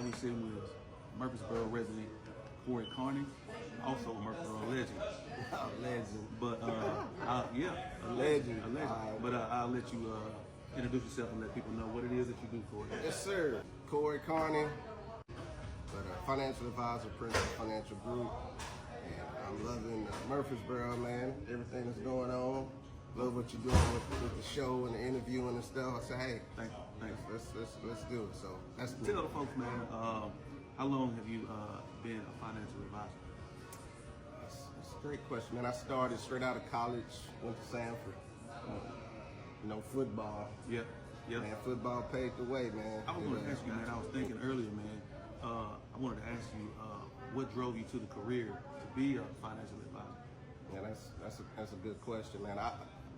we sitting with Murfreesboro resident Corey Carney, also a Murfreesboro legend. A legend. But yeah, a legend. A legend. But I'll let you introduce yourself and let people know what it is that you do for it. Yes, sir. Corey Carney, but a financial advisor, Principal Financial Group. And I'm loving Murfreesboro, man. Everything that's going on. Love what you're doing with the show and the interviewing and stuff. I say, hey, thank you. Let's do it. So that's tell the folks, man. How long have you been a financial advisor? That's a great question, man. I started straight out of college, went to Sanford. Football. Yeah. Man, football paved the way, man. I was going to ask you, man. I was thinking earlier, man. I wanted to ask you what drove you to the career to be a financial advisor. Yeah, that's a good question, man.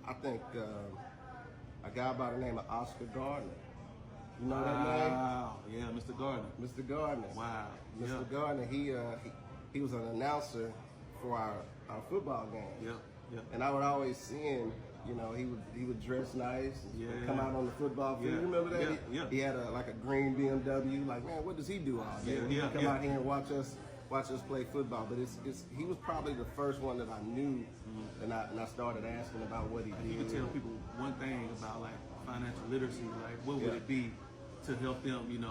I think a guy by the name of Oscar Gardner. You know that name? Wow. Yeah, Mr. Gardner. Mr. Gardner. Wow. Mr. Gardner. He was an announcer for our football games. Yeah. And I would always see him. He would dress nice and come out on the football field. You remember that? Yeah. He had a green BMW. Like, man, what does he do all day? He'd come out here and watch us play football. But he was probably the first one that I knew, and I started asking about what he did. You could tell people one thing about like financial literacy, like what would it be to help them, in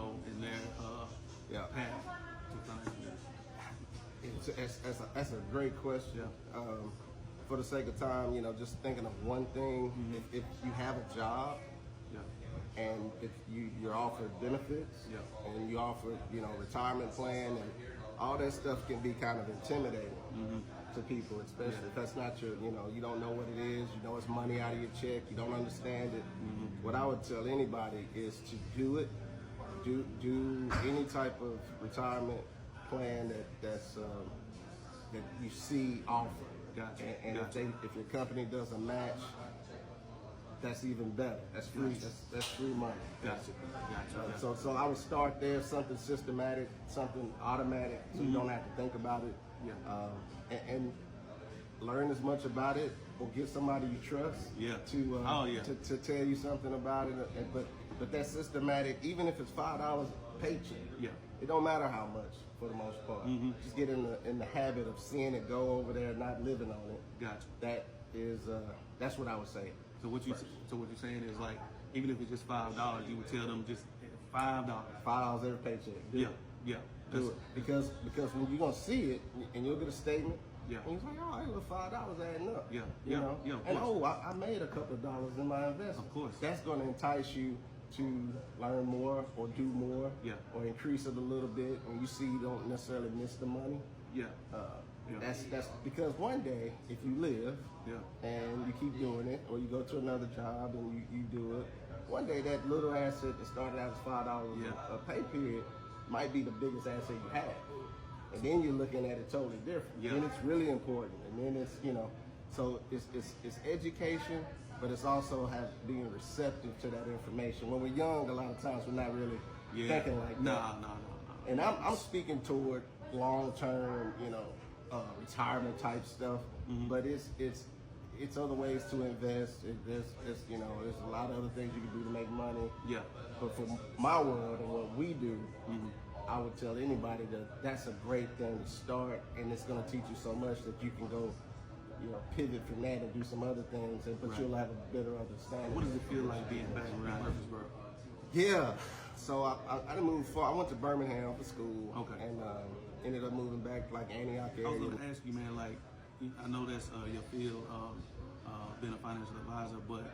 their path to financial literacy? That's a great question. Yeah. For the sake of time, just thinking of one thing. If you have a job, and if you're offered benefits, and you offer retirement plan, and all that stuff can be kind of intimidating to people, especially if that's not your, you don't know what it is, it's money out of your check, you don't understand it. What I would tell anybody is to do it. Do any type of retirement plan that you see offered. Gotcha. And if your company does a match, that's even better. That's free. That's free money. Gotcha. So I would start there, something systematic, something automatic, so you don't have to think about it. And learn as much about it, or get somebody you trust to tell you something about it. But that's systematic, even if it's $5 a paycheck. It don't matter how much for the most part. Just get in the habit of seeing it go over there, not living on it. Gotcha. That's what I would say. So what you're saying is, like, even if it's just $5, you would tell them just $5. $5 every paycheck. Yeah. Do it. Because when you're gonna see it and you'll get a statement. Yeah. And you're like, oh, that little $5 adding up. Yeah. And I made a couple of dollars in my investment. Of course. That's gonna entice you to learn more or do more, or increase it a little bit, and you see you don't necessarily miss the money. That's because one day, if you live and you keep doing it, or you go to another job and you do it, one day that little asset that started out as $5 a pay period might be the biggest asset you have, and then you're looking at it totally different. Then it's really important, and then it's so it's education. But it's also being receptive to that information. When we're young, a lot of times we're not really thinking like that. No. And I'm speaking toward long-term, retirement type stuff. But it's other ways to invest. There's a lot of other things you can do to make money. But for my world and what we do, I would tell anybody that that's a great thing to start, and it's going to teach you so much that you can go pivot from that and do some other things, but you'll have a better understanding. What does it feel like being back around Murfreesboro? Yeah, so I didn't move far. I went to Birmingham for school, and ended up moving back like Antioch area. I was going to ask you, man, like, I know that's your field, being a financial advisor, but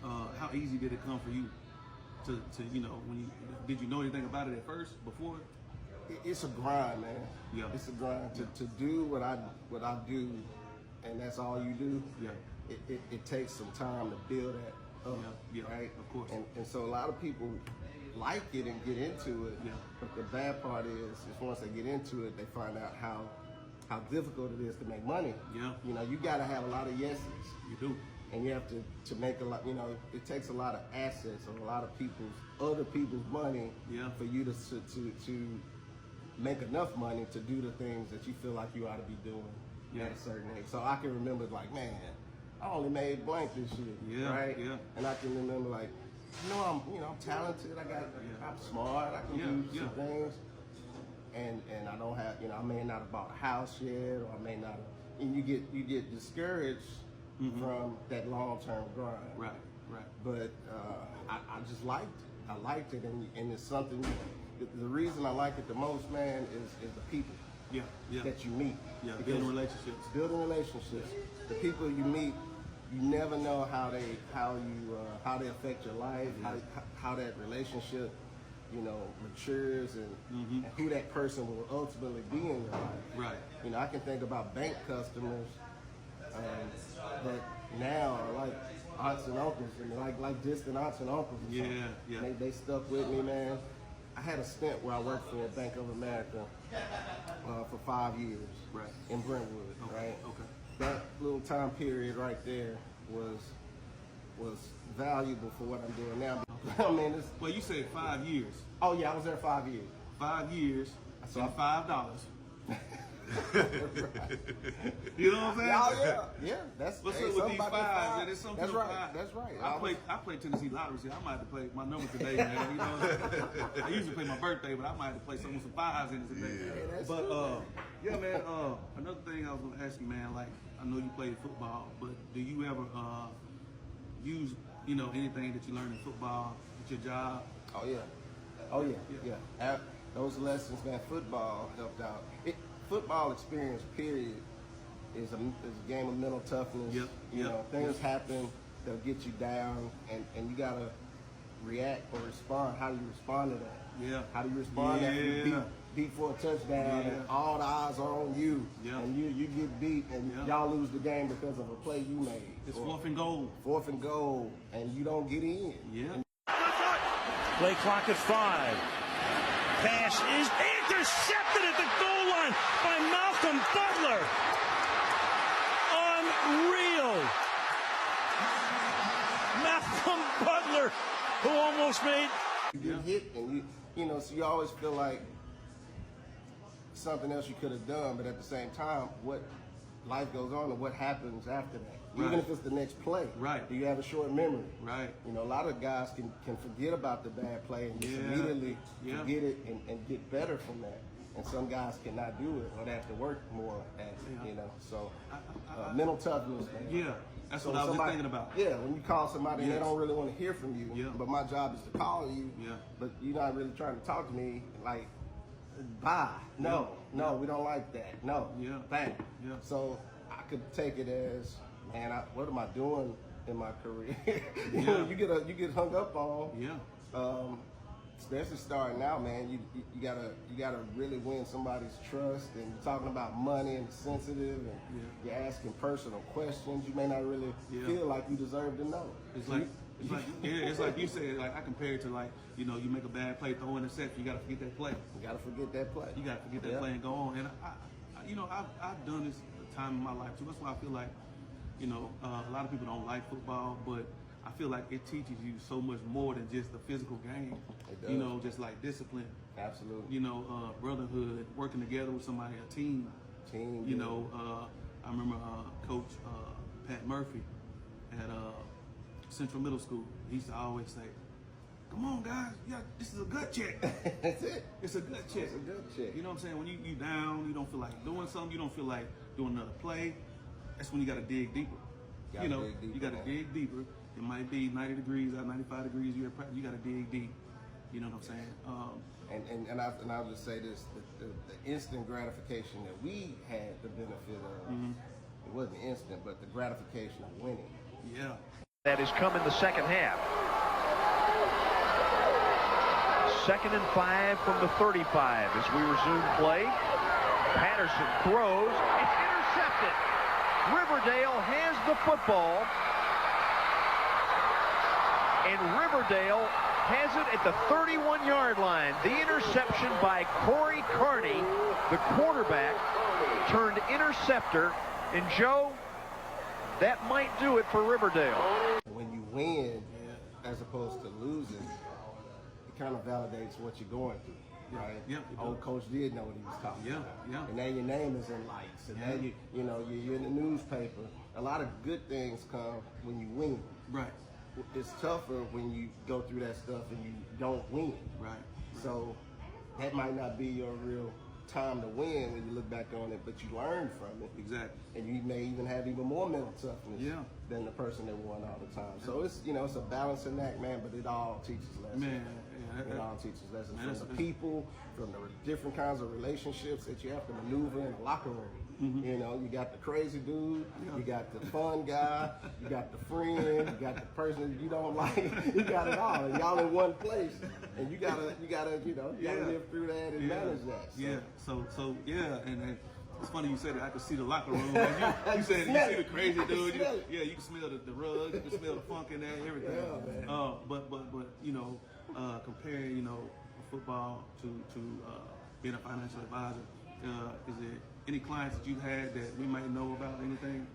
how easy did it come for you to did you know anything about it at first, before? It's a grind, man. It's a grind to do what I do. And that's all you do. It takes some time to build that up, right? Of course. And so a lot of people like it and get into it. But the bad part is once they get into it, they find out how difficult it is to make money. You got to have a lot of yeses. You do. And you have to make a lot. It takes a lot of assets or a lot of other people's money for you to make enough money to do the things that you feel like you ought to be doing. At a certain age. So I can remember like, man, I only made blank this year, right? And I can remember like, I'm talented. I'm smart. I can do some things. and I don't have, I may not have bought a house yet, or I may not have, and you get discouraged from that long-term grind. Right. But I just liked it. I liked it, and it's something. The reason I like it the most, man, is the people. Yeah. That you meet. Yeah. Building relationships. The people you meet, you never know how they affect your life, how that relationship, matures, and who that person will ultimately be in your life. Right. I can think about bank customers that now are like aunts and uncles, and like distant aunts and uncles. Yeah. They stuck with me, man. I had a stint where I worked for Bank of America for 5 years in Brentwood, right? Okay. That little time period right there was valuable for what I'm doing now. I mean, well, you said 5 years. Oh yeah, I was there 5 years. 5 years, so and $5. You know what I'm saying? Oh yeah. That's what's up with these fives? Yeah, there's some that's right. Five. That's right. I play Tennessee lottery. I might have to play my number today, man. You know, I usually play my birthday, but I might have to play some with some fives in it today. Yeah, that's but true, yeah, man. Another thing I was gonna ask you, man. Like, I know you played football, but do you ever use anything that you learned in football at your job? Oh yeah. Those lessons, man. Football helped out. Football experience, period, is a game of mental toughness. Things happen that'll get you down, and you gotta react or respond. How do you respond to that? Yeah. How do you respond after you beat for a touchdown and all the eyes are on you, and you get beat, and y'all lose the game because of a play you made? It's 4th and goal. 4th and goal, and you don't get in. Play clock at 5. Pass is intercepted at the goal line by Malcolm Butler. Unreal. Malcolm Butler, who almost made. You get hit, and so you always feel like something else you could have done, but at the same time, what life goes on and what happens after that. Even if it's the next play. Right. Do you have a short memory? Right. A lot of guys can forget about the bad play and just immediately forget it and get better from that. And some guys cannot do it, or they have to work more at it, So mental toughness, man. Yeah. That's what I was just thinking about. Yeah, when you call somebody and they don't really want to hear from you, but my job is to call you, but you're not really trying to talk to me, like, bye. No, we don't like that. No. Bang. So I could take it as, man, what am I doing in my career? You get hung up on. Especially starting out, man. You gotta really win somebody's trust, and you're talking about money and sensitive, and you're asking personal questions. You may not really feel like you deserve to know. It's like you said. Like, I compare it to, like, you make a bad play, throw in a set, you gotta forget that play. You gotta forget that play. You gotta forget that play and go on. And I've done this a time in my life too. That's why I feel like, a lot of people don't like football, but I feel like it teaches you so much more than just the physical game. It does. Just like discipline. Absolutely. Brotherhood, working together with somebody, a team. I remember Coach Pat Murphy at Central Middle School. He used to always say, "Come on, guys, this is a gut check." That's it. It's a gut check. It's a gut check. You know what I'm saying? When you down, you don't feel like doing something, you don't feel like doing another play. That's when you got to dig deeper. You got to dig deeper. It might be 90 degrees out, 95 degrees. You're at practice. You got to dig deep. You know what I'm saying? And I'll just say this: the instant gratification that we had the benefit of, it wasn't instant, but the gratification of winning. Yeah. That has come in the second half. 2nd and 5 from the 35 as we resume play. Patterson throws. It's intercepted. Riverdale has the football. And Riverdale has it at the 31-yard line. The interception by Corey Carney, the quarterback, turned interceptor. And Joe, that might do it for Riverdale. When you win, as opposed to losing, it kind of validates what you're going through, right? Old coach did know what he was talking about. And now your name is in lights, and now you're in the newspaper. A lot of good things come when you win. Right. It's tougher when you go through that stuff and you don't win. Right. So that might not be your real time to win when you look back on it, but you learn from it. Exactly. And you may even have even more mental toughness than the person that won all the time. So it's, you know, it's a balancing act, man, but it all teaches lessons. Man, it all teaches lessons from the people, from the different kinds of relationships that you have to maneuver in the locker room. You know, you got the crazy dude, you got the fun guy, you got the friend, you got the person that you don't like. You got it all, and y'all in one place, and you gotta live through that and manage that. So. And it's funny you said that. I could see the locker room. You said you see the crazy dude. You can smell the rug, you can smell the funk in there, everything. Yeah, man. But you know, comparing, you know, football to being a financial advisor, is there any clients that you had that we might know about, anything?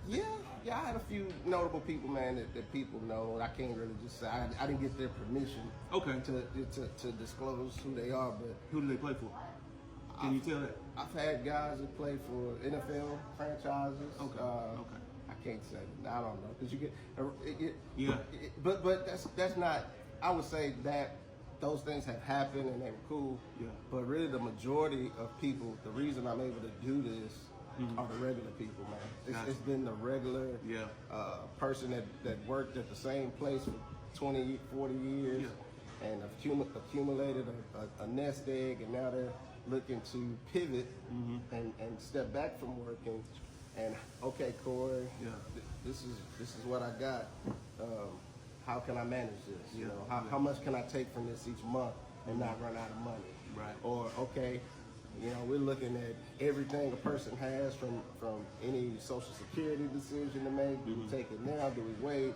Yeah, I had a few notable people, man, that people know. I can't really just say. I didn't get their permission to disclose who they are, but who do they play for? Can you tell that? I've had guys that play for NFL franchises. Okay. I can't say. I don't know, because you get but that's not. I would say that those things have happened and they were cool. Yeah. But really, the majority of people, the reason I'm able to do this are the regular people, man. It's been the regular person that worked at the same place for 20, 40 years and accumulated a nest egg, and now they're looking to pivot and step back from work and okay, Corey, this is what I got. How can I manage this? You know, how much can I take from this each month and not run out of money? Right. Or okay, you know, we're looking at everything a person has from any Social Security decision to make. Do we take it now? Do we wait?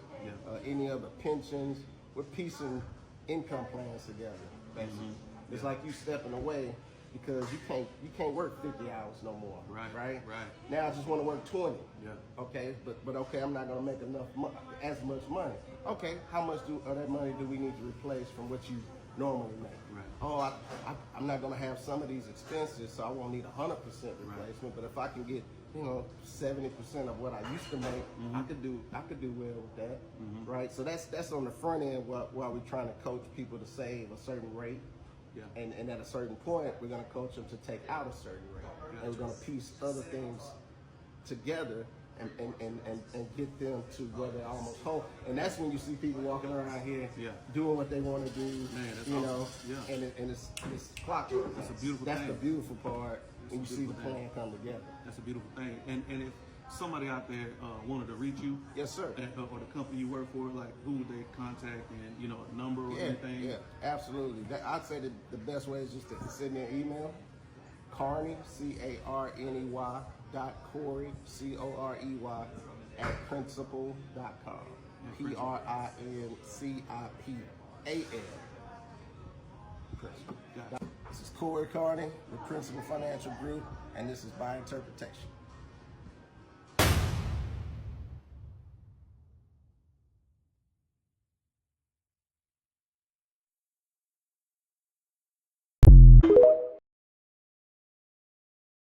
Any other pensions? We're piecing income plans together. Basically, it's like you stepping away because you can't work 50 hours no more. Right. Now I just want to work 20. Yeah. Okay, but okay, I'm not gonna make as much money. Okay, how much of that money do we need to replace from what you normally make? Right. Oh, I'm not gonna have some of these expenses, so I won't need 100% replacement. But if I can get 70% of what I used to make, I could do well with that. Right. So that's on the front end while we're trying to coach people to save a certain rate. Yeah. And at a certain point, we're going to coach them to take out a certain rate. And we're going to piece other things together and get them to where they're almost home. And that's when you see people walking around here doing what they want to do. Man, that's awesome. And it's clockwork. That's a beautiful thing. That's the beautiful part when you see the plan come together. That's a beautiful thing. And if somebody out there wanted to reach you, yes, sir, or the company you work for, like who would they contact, and a number or anything? Yeah, absolutely. I'd say that the best way is just to send me an email, Carney, CARNEY .Corey, COREY @principal.com. PRINCIPAL. This is Corey Carney with Principal Financial Group, and this is Meye Interpretation.